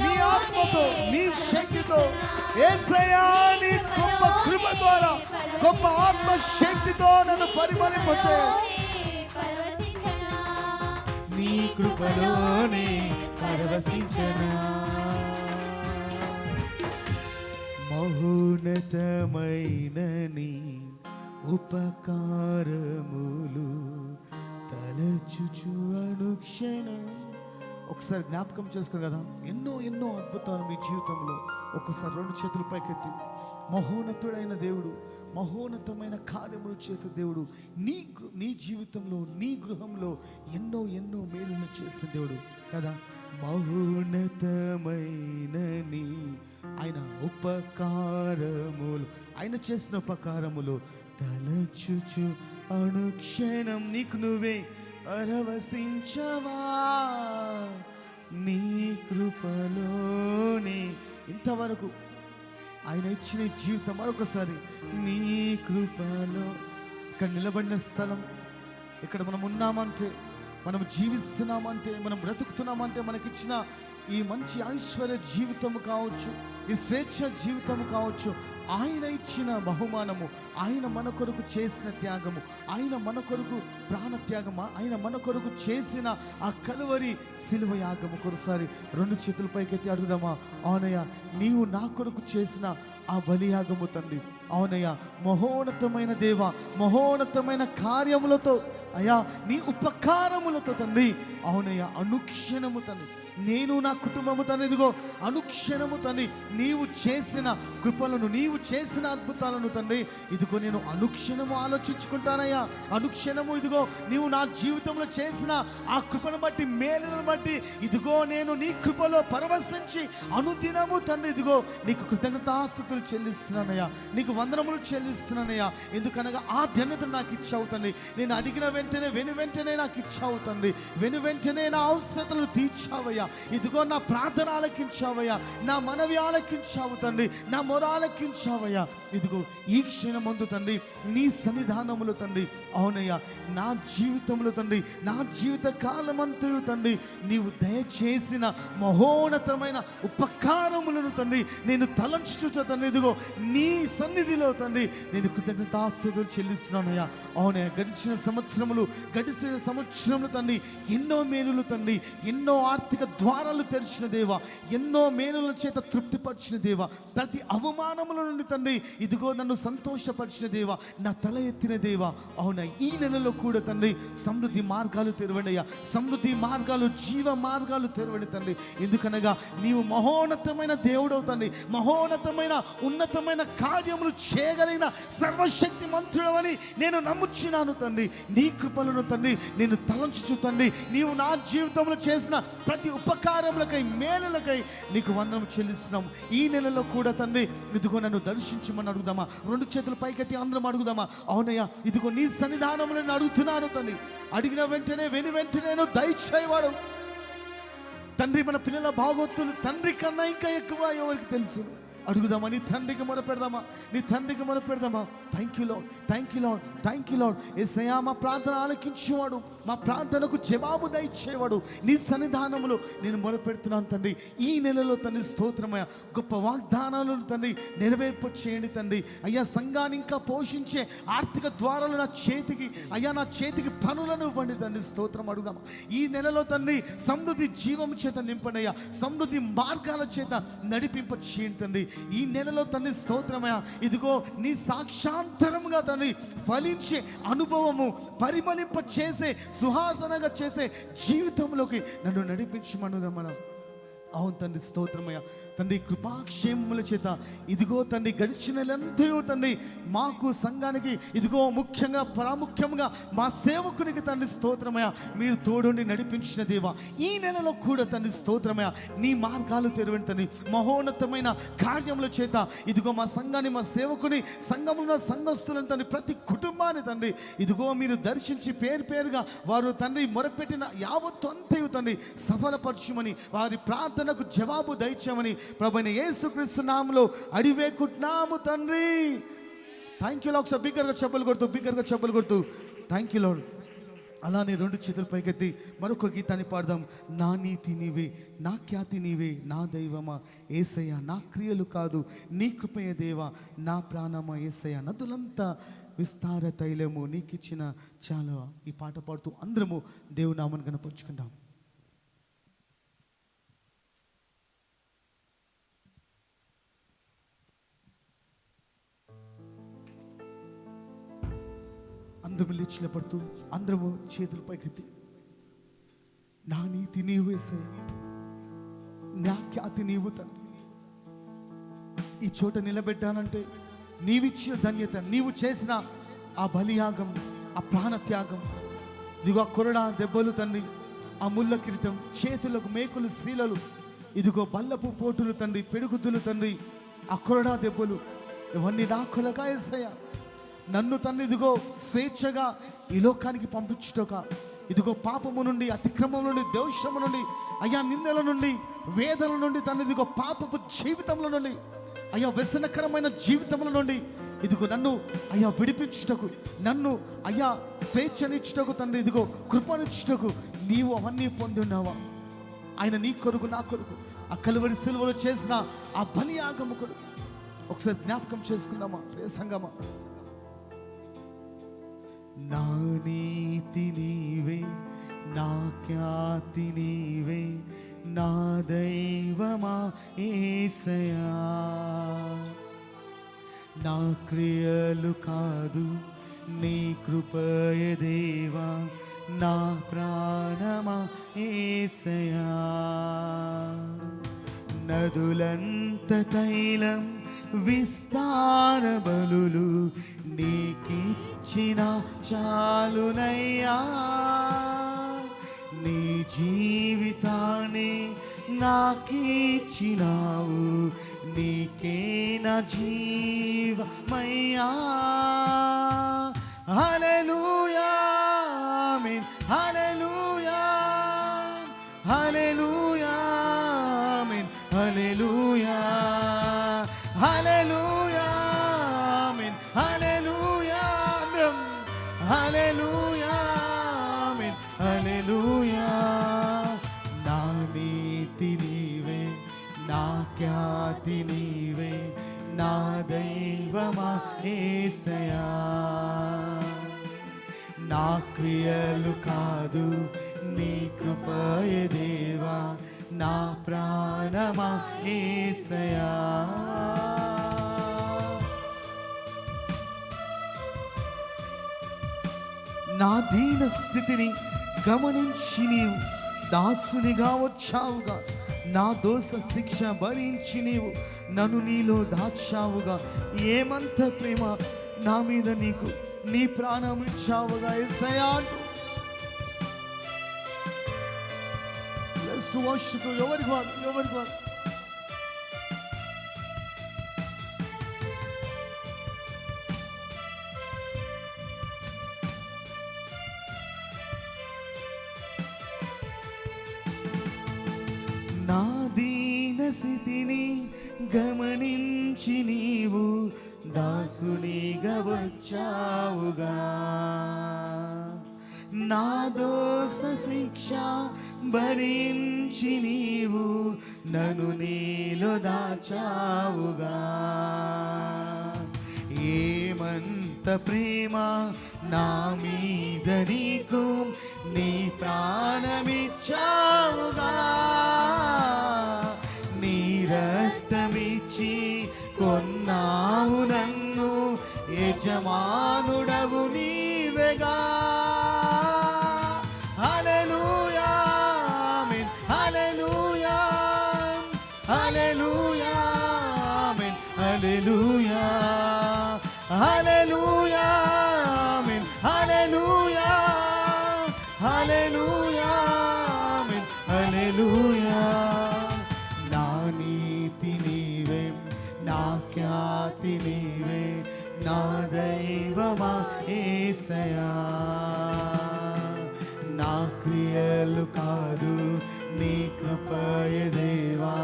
నీ ఆత్మతో, నీ శక్తితో యేసయ్యా, నీ గొప్ప కృప ద్వారా, గొప్ప ఆత్మ శక్తితో నన్ను పరిమళింపజేయి. నీ కృపలోనే పరవశించనా, మహోన్నతమైన నీ ఉపకారములు తలచుచు అనుక్షణం. ఒకసారి జ్ఞాపకం చేసుకోరు కదా, ఎన్నో ఎన్నో అద్భుతాలు మీ జీవితంలో. ఒకసారి రెండు చేతులు పైకెత్తి, మహోన్నతుడైన దేవుడు, మహోన్నతమైన కార్యములు చేసే దేవుడు, నీ జీవితంలో, నీ గృహంలో ఎన్నో ఎన్నో మేలులు చేసే దేవుడు కదా. మహోన్నతమైన నీ ఆయన ఉపకారములు, ఆయన చేసిన ఉపకారములు తలచుచు అనుక్షణం నీకు నువ్వే పరవశించవా, నీ కృపలోనే. ఇంతవరకు ఆయన ఇచ్చిన జీవితం మరొకసారి నీ కృపలో. ఇక్కడ నిలబడిన స్థలం, ఇక్కడ మనం ఉన్నామంటే, మనం జీవిస్తున్నామంటే, మనం బ్రతుకుతున్నామంటే, మనకిచ్చిన ఈ మంచి ఐశ్వర్య జీవితం కావచ్చు, ఈ స్వేచ్ఛ జీవితం కావచ్చు, ఆయన ఇచ్చిన బహుమానము, ఆయన మన కొరకు చేసిన త్యాగము, ఆయన మన కొరకు ప్రాణ త్యాగము, ఆయన మన కొరకు చేసిన ఆ కలువరి సిలువ యాగము. ఒకసారి రెండు చేతుల పైకెత్తి అడుగుదామా, అవునయ్యా నీవు నా కొరకు చేసిన ఆ బలియాగము తండ్రి, అవునయ్యా మహోన్నతమైన దేవ, మహోన్నతమైన కార్యములతో అయ్యా, నీ ఉపకారములతో తండ్రి, అవునయ్యా అనుక్షణము తండ్రి, నేను నా కుటుంబము తండ్రి, ఇదిగో అనుక్షణము తండ్రి నీవు చేసిన కృపలను, నీవు చేసిన అద్భుతాలను తండ్రి, ఇదిగో నేను అనుక్షణము ఆలోచించుకుంటానయ్యా. అనుక్షణము ఇదిగో నీవు నా జీవితంలో చేసిన ఆ కృపను బట్టి, మేలును బట్టి, ఇదిగో నేను నీ కృపలో పరవశించి అనుదినము తండ్రి, ఇదిగో నీకు కృతజ్ఞతాస్తుతులు చెల్లిస్తున్నానయ్యా, నీకు వందనములు చెల్లిస్తున్నానయ్యా. ఎందుకనగా ఆ ధన్యతను నాకు ఇచ్చావు తండ్రి, నేను అడిగిన వెంటనే వెంటనే నాకు ఇచ్చావు తండ్రి, వెంటనే నా అవసరతలు తీర్చావయ్యా. ఇదిగో నా ప్రార్థన ఆలకించావయ్యా, నా మనవి ఆలకించావు తండ్రి, నా మొర ఆలకించావయ్యా. ఇదిగో ఈ క్షణమందు తండ్రి నీ సన్నిధానములు తండ్రి, అవునయ్యా నా జీవితంలో తండ్రి, నా జీవిత కాలమంతయు తండ్రి నీవు దయచేసిన మహోన్నతమైన ఉపకారములను తండ్రి నేను తలంచుచు తండ్రి, ఇదిగో నీ సన్నిధిలో తండ్రి నేను కృతజ్ఞతాస్తుతులు చెల్లిస్తున్నానయ్యా. అవునయ్యా గడిచిన సంవత్సరములు తండ్రి ఎన్నో మేలులు తండ్రి, ఎన్నో ఆర్థిక ద్వారాలు తెరిచిన దేవా, ఎన్నో మేలుల చేత తృప్తిపరిచిన దేవా, ప్రతి అవమానముల నుండి తండ్రి ఇదిగో నన్ను సంతోషపరిచిన దేవా, నా తల ఎత్తిన దేవా. అవునా ఈ నెలలో కూడా తండ్రి సమృద్ధి మార్గాలు తెరవండి అయ్యా, సమృద్ధి మార్గాలు, జీవ మార్గాలు తెరవండి తండ్రి. ఎందుకనగా నీవు మహోన్నతమైన దేవుడవు తండ్రి, మహోన్నతమైన ఉన్నతమైన కార్యములు చేయగలిగిన సర్వశక్తి మంత్రుడవని నేను నమ్ముచున్నాను తండ్రి. నీ కృపలను తండ్రి నేను తలంచుచు తండ్రి, నీవు నా జీవితంలో చేసిన ప్రతి ఉపకారములకై, మేలులకై నీకు వందనం చెల్లిస్తున్నాము. ఈ నెలలో కూడా తండ్రి ఇదిగో నన్ను దర్శించమని అడుగుదామా, రెండు చేతులు పైకెత్తి అందరం అడుగుదామా. అవునయ్యా ఇదిగో నీ సన్నిధానములను అడుగుతున్నాను తండ్రి, అడిగిన వెంటనే వెంటనే దయచేయవాడు తండ్రి. మన పిల్లల భాగోత్తులు తండ్రి కన్నా ఇంకా ఎక్కువ ఎవరికి తెలుసు. అడుగుదామా, నీ తండ్రికి మొరపెడదామా, నీ తండ్రికి మొరపెడదామా. Thank you lord, thank you lord, thank you lord. యేసయ్యా మా ప్రార్థన ఆలకించేవాడు, మా ప్రార్థనకు జవాబు దయచేవాడు. నీ సన్నిధానంలో నేను మొరపెడుతున్నాను తండ్రి. ఈ నెలలో తండ్రి స్తోత్రమయ్యా, గొప్ప వాగ్దానాలను తండ్రి నెరవేర్పు చేయండి తండ్రి. అయ్యా సంఘాన్ని ఇంకా పోషించే ఆర్థిక ద్వారాలు నా చేతికి, అయ్యా నా చేతికి పనులను ఇవ్వండి తండ్రి. స్తోత్రం అడుగుదామా. ఈ నెలలో తండ్రి సమృద్ధి జీవం చేత నింపండి అయ్యా, సమృద్ధి మార్గాల చేత నడిపింప చేయండి తండ్రి. ఈ నెలలో తండ్రి స్తోత్రమయ్యా, ఇదిగో నీ సాక్షాంతరముగా తండ్రి ఫలించే అనుభవము, పరిమళింప చేసే సుహాసనగా చేసే జీవితంలోకి నన్ను నడిపించమనుదామా. అవును తండ్రి స్తోత్రమయ్య తండ్రి, కృపాక్షేమముల చేత ఇదిగో తండ్రి గడిచిన నెలంతయు తండ్రి మాకు సంఘానికి ఇదిగో ముఖ్యంగా ప్రాముఖ్యంగా మా సేవకునికి తండ్రి స్తోత్రమయ్య మీరు తోడుండి నడిపించిన దేవా. ఈ నెలలో కూడా తండ్రి స్తోత్రమయ్య నీ మార్గాలు తెరవండి తండ్రి. మహోన్నతమైన కార్యముల చేత ఇదిగో మా సంఘాన్ని, మా సేవకుని, సంఘమున్న సంఘస్థులను తండ్రి, ప్రతి కుటుంబాన్ని తండ్రి ఇదిగో మీరు దర్శించి పేరు పేరుగా వారు తండ్రి మొరపెట్టిన యావత్తు అంతయు తండ్రి సఫలపరచుమని, వారి ప్రార్థనకు జవాబు దయచేయమని ప్రభువైన యేసుక్రీస్తు నామములో అడివేకుంటున్నాము తండ్రి. Thank you lord. ఒకసారి బిగ్గరగా చెప్పలు కొడుతూ థ్యాంక్ యూ లార్డ్. అలానే రెండు చేతులు పైకెత్తి మరొక గీతాన్ని పాడదాం. నా నీతి నీవే, నా ఖ్యాతి నీవే, నా దైవమా యేసయ్య, నా క్రియలు కాదు నీ కృపయ దేవా, నా ప్రాణమా యేసయ్య, నదులంతా విస్తార తైలము నీకిచ్చిన చాలా. ఈ పాట పాడుతూ అందరము దేవుని నామమును కనపరుచుకుందాం. అందరము లేచి పడుతూ అందరము చేతులు పైకెత్తి, నా నీతి నీవు యేసయ్య, నా ఖ్యాతి నీవు తండ్రి. ఈ చోట నిలబెట్టానంటే నీవిచ్చిన ధన్యత, నీవు చేసిన ఆ బలియాగం, ఆ ప్రాణత్యాగం, ఇదిగో ఆ కొరడా దెబ్బలు తండ్రి, ఆ ముళ్ళ కిరీటం, చేతులకు మేకులు శీలలు, ఇదిగో బల్లపు పోటులు తండ్రి, పెడుగుతులు తండ్రి, ఆ కొరడా దెబ్బలు, ఇవన్నీ నా కొరగా యేసయ్య. నన్ను తండ్రి ఇదిగో స్వేచ్ఛగా ఈ లోకానికి పంపించుటోక, ఇదిగో పాపము నుండి, అతిక్రమం నుండి, దోషము నుండి, అయ్యా నిందల నుండి, వేదన నుండి తండ్రి, ఇదిగో పాపపు జీవితంలో నుండి, అయ్యా వ్యసనకరమైన జీవితంలో నుండి ఇదిగో నన్ను అయ్యా విడిపించుటకు, నన్ను అయ్యా స్వేచ్ఛనిచ్చుటకు తండ్రి, ఇదిగో కృపనిచ్చుటకు నీవు అవన్నీ పొంది ఉన్నావా. ఆయన నీ కొరకు, నా కొరకు ఆ కలువరి సిలువలో చేసిన ఆ బలియాగము కొరకు ఒకసారి జ్ఞాపకం చేసుకుందామా ప్రియ సంగమా. నా నీతి నీవే, నా ఖ్యాతి నీవే, నా దైవమా యేసయ్యా, నా క్రియలు కాదు నీ కృపయ దేవా, నా ప్రాణమా యేసయ్యా, నదులంత తైలం విస్తార బలులు నీకిచ్చిన చాలునయ్యా, నీ జీవితాన్ని నాకిచ్చినావు, నీకే నా జీవమయ్యా. హల్లెలూయా ఆమేన్, హల్లెలూయా, హల్లెలూయా ఆమేన్, హల్లెలూయా, హల్లెలూయా ఆమేన్, హల్లెలూయా, హల్లెలూయా ఆమేన్, హల్లెలూయా. నా నీతి నీవే, నా ఖ్యాతి నీవే, నా దైవమా యేసయ్యా, నా క్రియలు కాదు నీ కృపయ దేవా, నా ప్రాణమా యేసయ్యా. నా దీన స్థితిని గమనించి నీవు దాసునిగా వచ్చావుగా, నా దోష శిక్ష భరించి నీవు నన్ను నీలో దాచావుగా. ఏమంత ప్రేమ నా మీద నీకు, నీ ప్రాణం ఇచ్చావుగా యేసయ్యా అంటూ వర్షిప్ ఎవరికి వారు. నా దీన స్థితిని గమనించి నీవు దాసునిగా వచ్చావుగా. నా దోష శిక్ష భరించి నీవు నన్ను నీలో దాచావుగా. ఏమంత ప్రేమ నా మీద నీకు, నీ ప్రాణమిచ్చావుగా. నీ రక్తమిచ్చి కొన్నావు నన్ను, యజమానుడవు నీవెగా. హల్లెలూయా ఆమేన్, హల్లెలూయా, హల్లెలూయా ఆమేన్, హల్లెలూయా, హల్లెలూయా ఆమేన్, హల్లెలూయా, హల్లెలూయా ఆమేన్, హల్లెలూయా. నా నీతి నీవే, నా ఖ్యాతి నీవే, నా దైవమా యేసయ్యా. నా క్రియలు కాదు నీ కృపయే దేవా,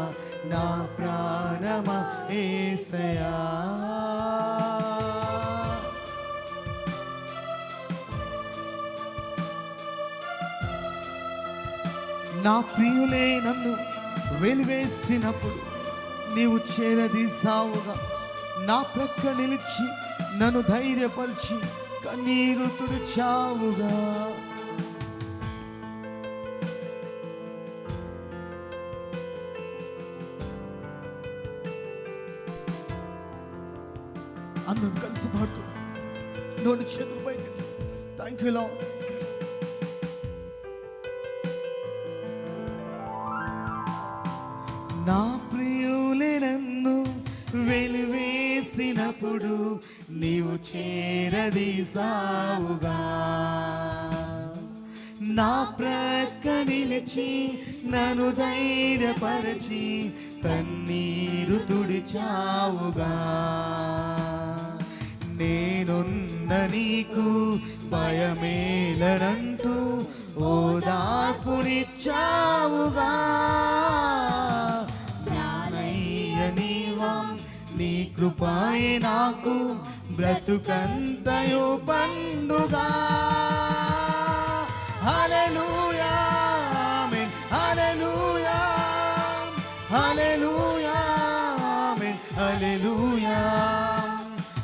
నా ప్రాణమా యేసయ్యా. నా ప్రియులే నన్ను వెలివేసినప్పుడు నీవు చేరదీసావుగా. నా ప్రక్క నిలిచి నన్ను ధైర్యపరిచి కన్నీరు తుడిచావుగా. అందరం కలిసి పాడుతూ నోటి చేతులు పైకి. Thank you lord. నా ప్రియులే నన్ను వెలివేసినప్పుడు నీవు చేరదీసావుగా. నా ప్రక్క నిలిచి నన్ను ధైర్యపరచి కన్నీరు తుడిచావుగా. నేనున్న నీకు భయమేలనంటూ ఓదార్పునిచ్చావుగా. నీ కృపయే నాకు బ్రతుకంతయు పండుగా. హల్లెలూయా ఆమేన్, హల్లెలూయా, హల్లెలూయా ఆమేన్, హల్లెలూయా,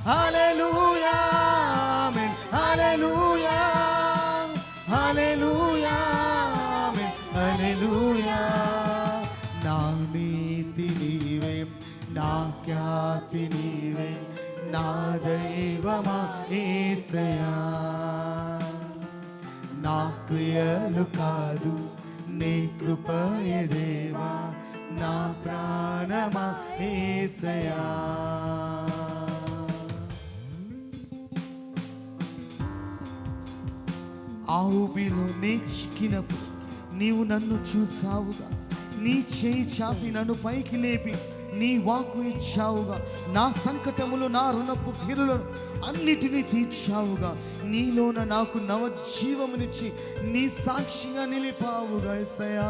హల్లెలూయా ఆమేన్, హల్లెలూయా, హల్లెలూయా ఆమేన్, హల్లెలూయా. నా నీతి నీవే, నా ఖ్యాతి నీవే, నా దైవమా యేసయ్యా. నా క్రియలు కాదు నీ కృపయే దేవా, నా ప్రాణమా యేసయ్యా. ఆ ఊపిలో నే చిక్కినప్పుడు నీవు నన్ను చూసావుగా. నీ చేయి చాపి నన్ను పైకి లేపి నీ వాక్కు ఇచ్చావుగా. నా సంకటములు, నా రుణపు గిరులను అన్నిటినీ తీర్చావుగా. నీలోన నాకు నవజీవమునిచ్చి నీ సాక్షిగా నిలిపావుగా యేసయ్యా.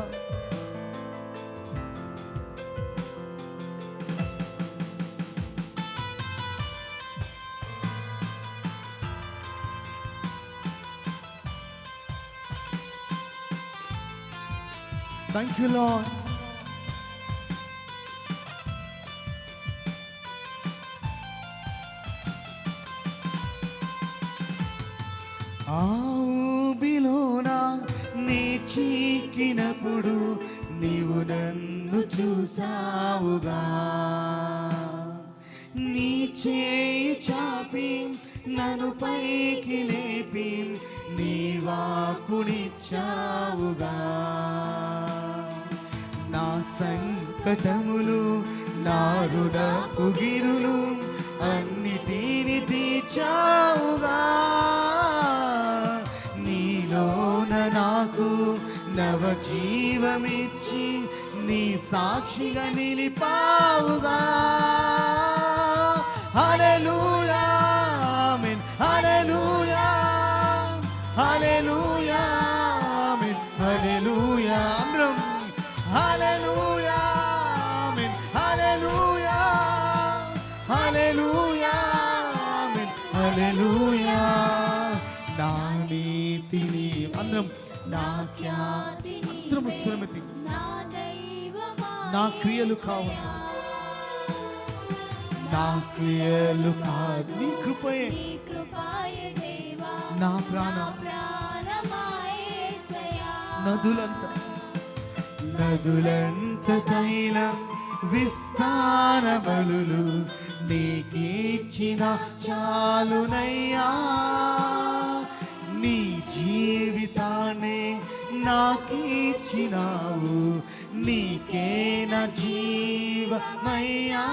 Thank you lord. ఆ ఊబిలోన నీ చీకినప్పుడు నీవు నన్ను చూసావుగా. నీ చేయి చాపి నన్ను పైకి లేపి నీ వాక్కునిచ్చావుగా. నా సంకటములు, నా రుణపు గిరులు అన్నిటిని తీర్చావుగా. నీలోన నాకు నవజీవమిచ్చి నీ సాక్షిగా నిలిపావుగా. హల్లెలూయా ఆమేన్, హల్లెలూయా, హల్లెలూయా ఆమేన్, హల్లెలూయా. అందరం హల్లెలూయా ఆమేన్, హల్లెలూయా, అందరం నా ఖ్యాతి అందరం స్వరమెత్తి నా దైవమా నా క్రియలు కావు నా క్రియలు కాదు నీ కృపయే నీ కృపయే దేవా నా ప్రాణం ప్రాణమాయేసయ్యా నదులంత తైలం విస్తార బలులు నీకిచ్చిన చాలునయ్యా నీ జీవితాన్ని నాకిచ్చినావు నీకే నా జీవమయ్యా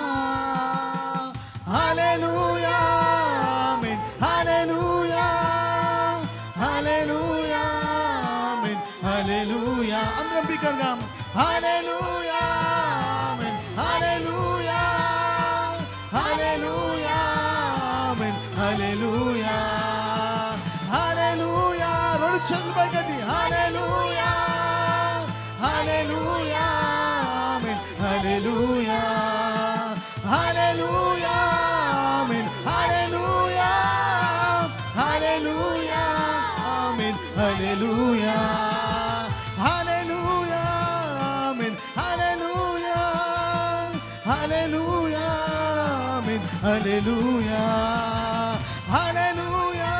హల్లెలూయా ఆమేన్ హల్లెలూయా హల్లెలూయా ఆమేన్ హల్లెలూయా అందరం బిగ్గరగా హల్లెలూయా ఆమేన్ హల్లెలూయా హల్లెలూయా ఆమేన్ హల్లెలూయా హల్లెలూయా రెండు చేతులు పైకెత్తి హల్లెలూయా హల్లెలూయా ఆమేన్ హల్లెలూయా హల్లెలూయా ఆమేన్ హల్లెలూయా హల్లెలూయా ఆమేన్ హల్లెలూయా హల్లెలూయా ఆమేన్ హల్లెలూయా హల్లెలూయా ఆమేన్ హల్లెలూయా హల్లెలూయా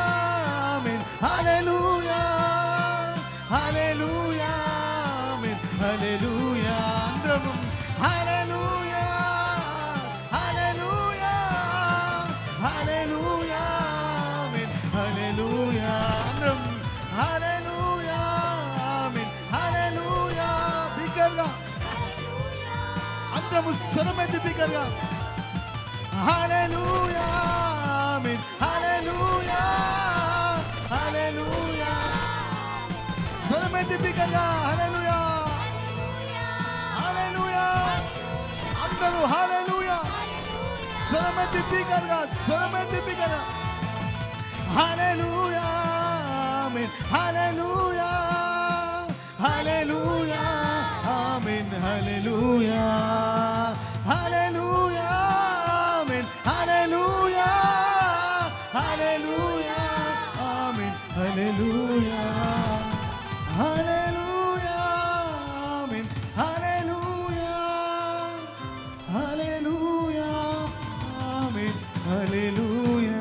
ఆమేన్ హల్లెలూయా హల్లెలూయా ఆమేన్ హల్లెలూయా అందరం హల్లెలూయా హల్లెలూయా హల్లెలూయా ఆమేన్ హల్లెలూయా అందరం హల్లెలూయా ఆమేన్ హల్లెలూయా బిగ్గరగా అందరం స్వరమెత్తి బిగ్గరగా హల్లెలూయా ఆమేన్ హల్లెలూయా హల్లెలూయా స్వరమెత్తి బిగ్గరగా హల్లెలూయా హల్లెలూయా అందరూ హల్లెలూయా స్వరమెత్తి బిగ్గరగా హల్లెలూయా ఆమేన్ హల్లెలూయా హల్లెలూయా ఆమేన్ హల్లెలూయా హల్లెలూయా ఆమేన్ హల్లెలూయా హల్లెలూయా ఆమేన్ హల్లెలూయా హల్లెలూయా ఆమేన్ హల్లెలూయా హల్లెలూయా ఆమేన్ హల్లెలూయా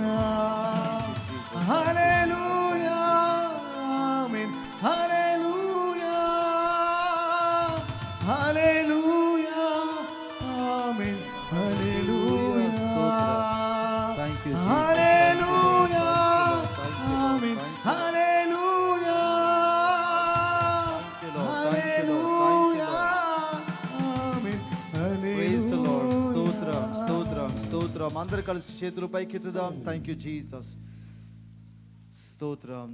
హల్లెలూయా ఆమేన్ హల్లెలూయా హల్లెలూయా ఆమేన్ హల్లెలూయా Thank you, Jesus. Hallelujah amen hallelujah hallelujah amen Praise the Lord. హల్లెలూయా స్తోత్రం అందరు కలిసి చేతులు పైకెత్తుదాం. Thank you Jesus. స్తోత్రం.